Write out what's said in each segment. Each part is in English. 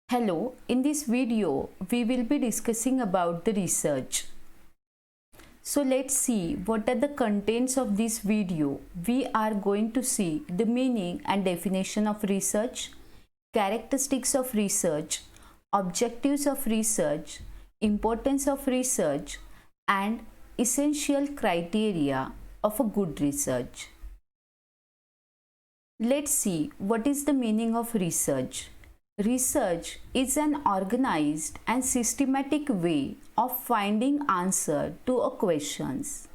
Hello, in this video we will be discussing about the research. So let's see what are the contents of this video. We are going to see the meaning and definition of research, characteristics of research, objectives of research, importance of research, and essential criteria of a good research. Let's see what is the meaning of research. Research is an organized and systematic way of finding answer to a questions.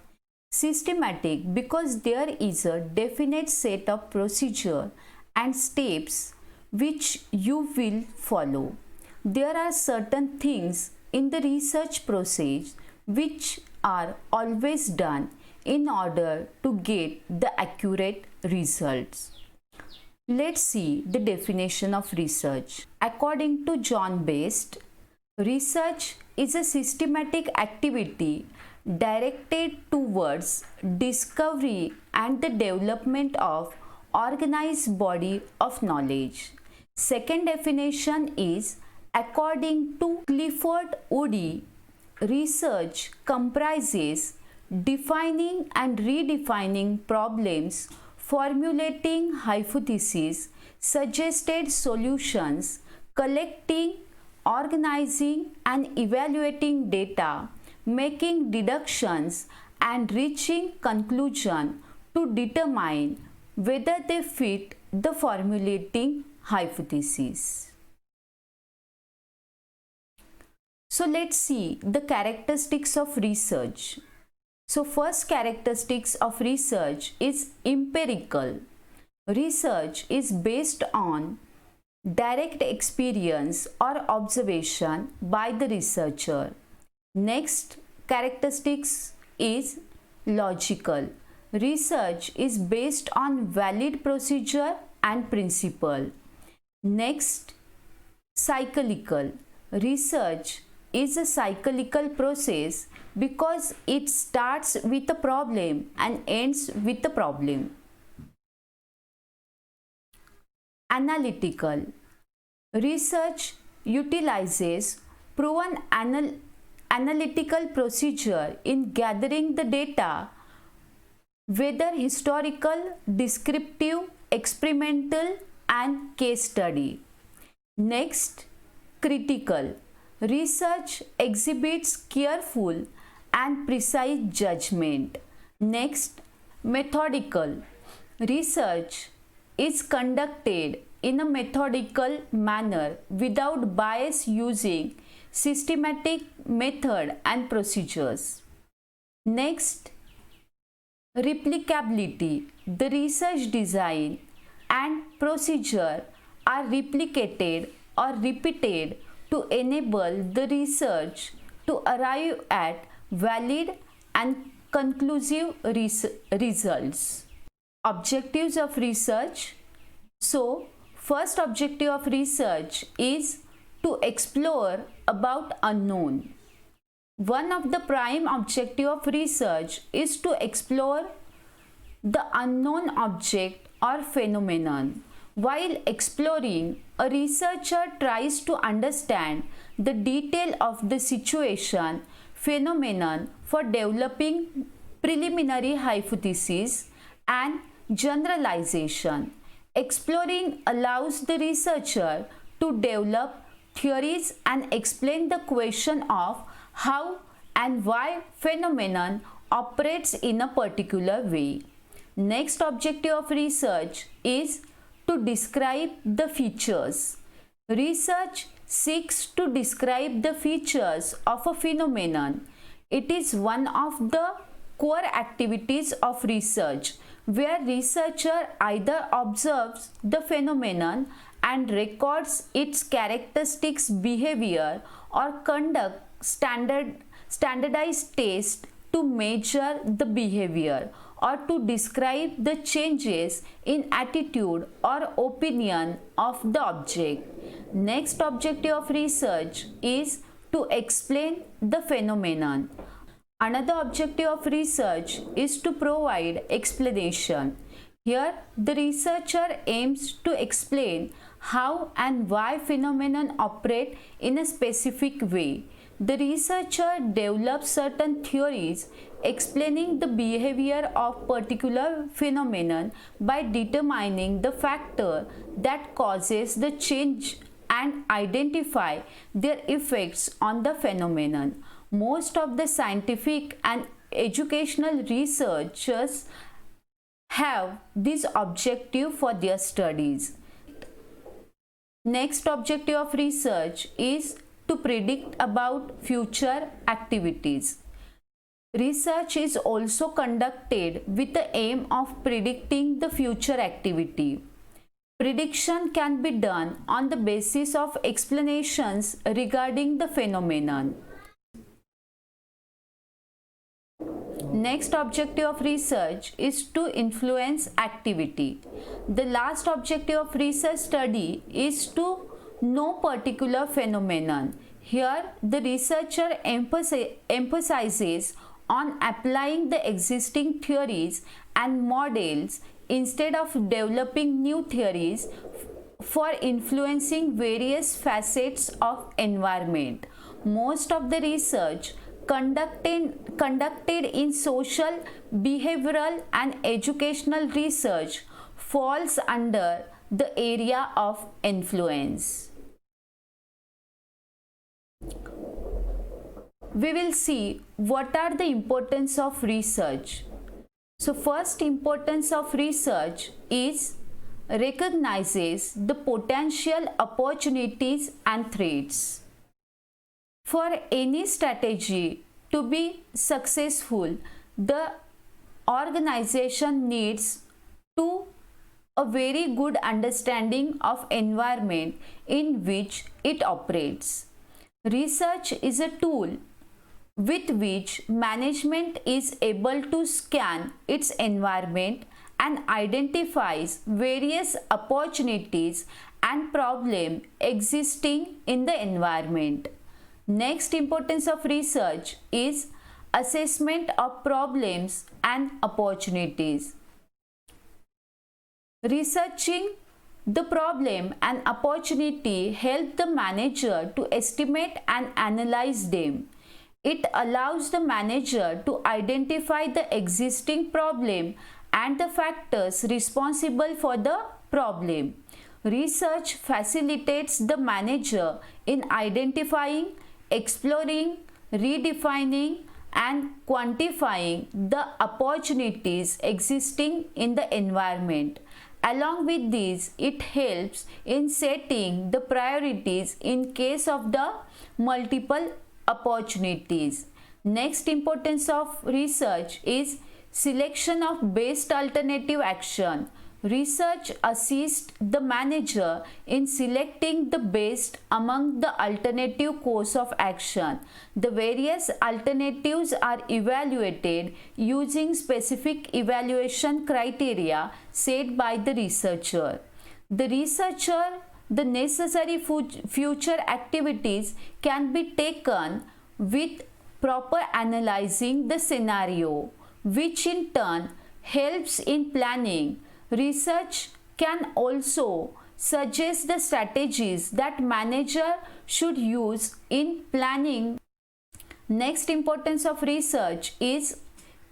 Systematic because there is a definite set of procedure and steps which you will follow. There are certain things in the research process which are always done in order to get the accurate results. Let's see the definition of research. According to John Best, research is a systematic activity directed towards discovery and the development of organized body of knowledge. Second definition is, according to Clifford Woody, research comprises defining and redefining problems, formulating hypotheses, suggested solutions, collecting, organizing and evaluating data, making deductions and reaching conclusion to determine whether they fit the formulating hypothesis. So let's see the characteristics of research. So first characteristics of research is empirical. Research is based on direct experience or observation by the researcher. Next characteristics is logical. Research is based on valid procedure and principle. Next, cyclical. Research is a cyclical process because it starts with a problem and ends with a problem. Analytical. Research utilizes proven analytical procedure in gathering the data, whether historical, descriptive, experimental and case study. Next, critical. Research exhibits careful and precise judgment. Next, methodical. Research is conducted in a methodical manner without bias, using systematic method and procedures. Next, replicability. The research design and procedure are replicated or repeated to enable the research to arrive at valid and conclusive results. Objectives of research. So, first objective of research is to explore about unknown. One of the prime objective of research is to explore the unknown object or phenomenon. While exploring, a researcher tries to understand the detail of the situation, phenomenon for developing preliminary hypotheses and generalization. Exploring allows the researcher to develop theories and explain the question of how and why phenomenon operates in a particular way. Next objective of research is to describe the features. Research seeks to describe the features of a phenomenon. It is one of the core activities of research, where researcher either observes the phenomenon and records its characteristics, behavior, or conduct standardized tests to measure the behavior or to describe the changes in attitude or opinion of the object. Next objective of research is to explain the phenomenon. Another objective of research is to provide explanation. Here, the researcher aims to explain how and why phenomenon operate in a specific way. The researcher develops certain theories explaining the behavior of particular phenomenon by determining the factor that causes the change and identify their effects on the phenomenon. Most of the scientific and educational researchers have this objective for their studies. Next objective of research is to predict about future activities. Research is also conducted with the aim of predicting the future activity. Prediction can be done on the basis of explanations regarding the phenomenon. Next objective of research is to influence activity. The last objective of research study is to know particular phenomenon. Here the researcher emphasizes on applying the existing theories and models instead of developing new theories for influencing various facets of environment. Most of the research conducted in social, behavioral and educational research falls under the area of influence. We will see what are the importance of research. So first importance of research is recognizes the potential opportunities and threats. For any strategy to be successful, the organization needs to a very good understanding of environment in which it operates. Research is a tool with which management is able to scan its environment and identifies various opportunities and problems existing in the environment. Next importance of research is assessment of problems and opportunities. Researching the problem and opportunity help the manager to estimate and analyze them. It allows the manager to identify the existing problem and the factors responsible for the problem. Research facilitates the manager in identifying, exploring, redefining and quantifying the opportunities existing in the environment. Along with this, it helps in setting the priorities in case of the multiple opportunities. Next importance of research is selection of best alternative action. Research assists the manager in selecting the best among the alternative course of action. The various alternatives are evaluated using specific evaluation criteria set by the researcher. The necessary future activities can be taken with proper analyzing the scenario, which in turn helps in planning. Research can also suggest the strategies that manager should use in planning. Next importance of research is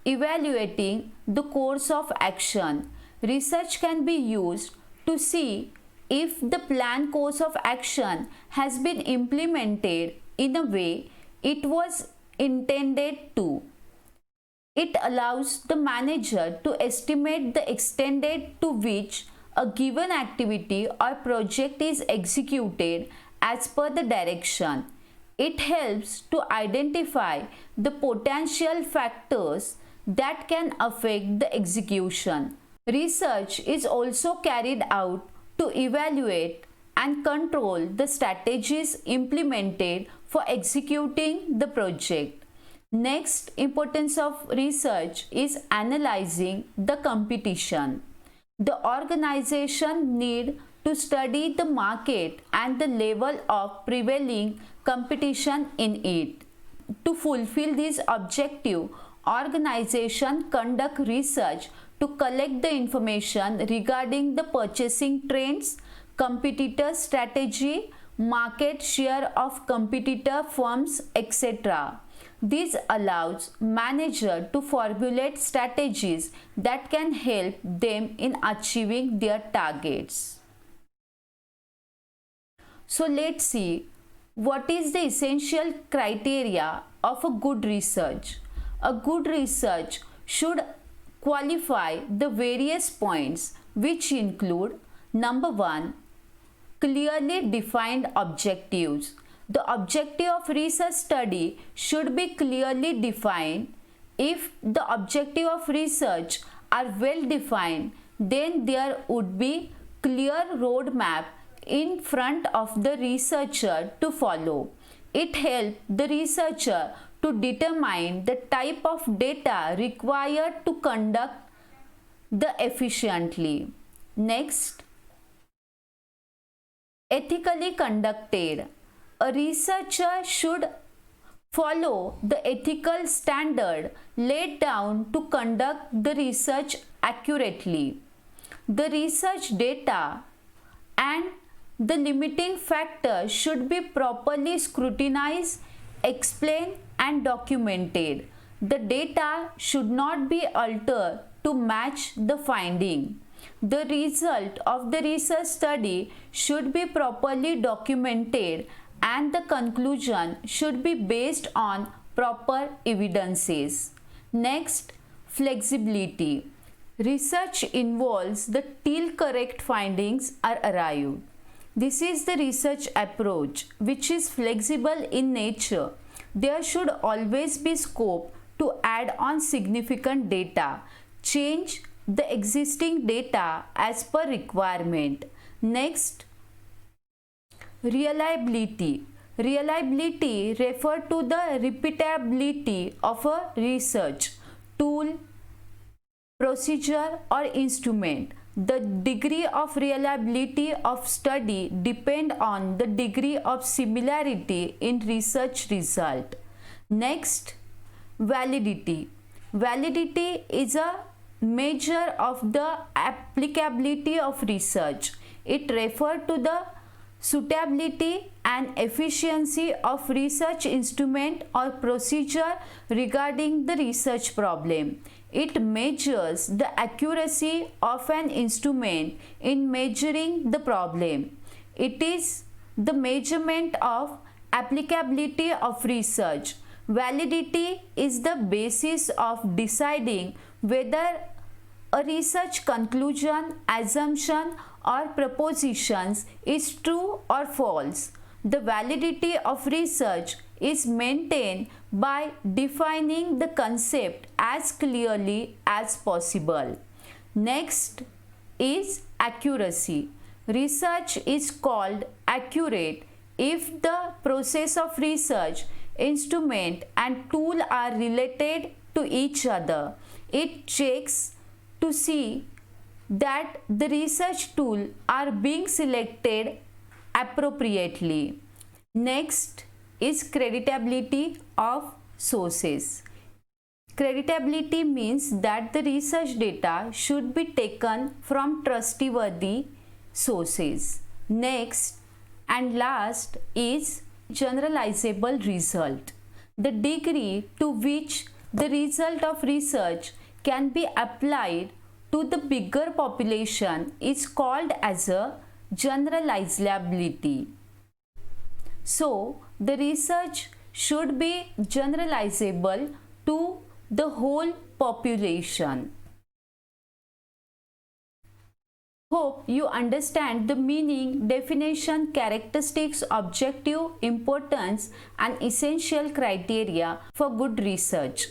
evaluating the course of action. Research can be used to see if the planned course of action has been implemented in a way it was intended to. It allows the manager to estimate the extent to which a given activity or project is executed as per the direction. It helps to identify the potential factors that can affect the execution. Research is also carried out to evaluate and control the strategies implemented for executing the project. Next importance of research is analyzing the competition. The organization need to study the market and the level of prevailing competition in it. To fulfill this objective, organization conduct research to collect the information regarding the purchasing trends, competitor strategy, market share of competitor firms, etc. This allows manager to formulate strategies that can help them in achieving their targets. So let's see what is the essential criteria of a good research. A good research should qualify the various points, which include: number 1, clearly defined objectives. The objective of research study should be clearly defined. If the objective of research are well defined, then there would be clear roadmap in front of the researcher to follow. It helps the researcher to determine the type of data required to conduct the efficiently. Next, ethically conducted. A researcher should follow the ethical standard laid down to conduct the research accurately. The research data and the limiting factors should be properly scrutinized, explained, and documented. The data should not be altered to match the finding. The result of the research study should be properly documented, and the conclusion should be based on proper evidences. Next, flexibility. Research involves the till correct findings are arrived. This is the research approach, which is flexible in nature. There should always be scope to add on significant data, change the existing data as per requirement. Next, reliability. Reliability refers to the repeatability of a research tool, procedure, or instrument. The degree of reliability of study depends on the degree of similarity in research result. Next, validity. Validity is a measure of the applicability of research. It refers to the suitability and efficiency of research instrument or procedure regarding the research problem. It measures the accuracy of an instrument in measuring the problem. It is the measurement of applicability of research. Validity is the basis of deciding whether a research conclusion, assumption, or propositions is true or false. The validity of research is maintained by defining the concept as clearly as possible. Next is accuracy. Research is called accurate if the process of research, instrument, and tool are related to each other. It checks to see that the research tool are being selected appropriately. Next is creditability of sources. Creditability means that the research data should be taken from trustworthy sources. Next and last is generalizable result. The degree to which the result of research can be applied to the bigger population is called as a generalizability. So, the research should be generalizable to the whole population. Hope you understand the meaning, definition, characteristics, objective, importance, and essential criteria for good research.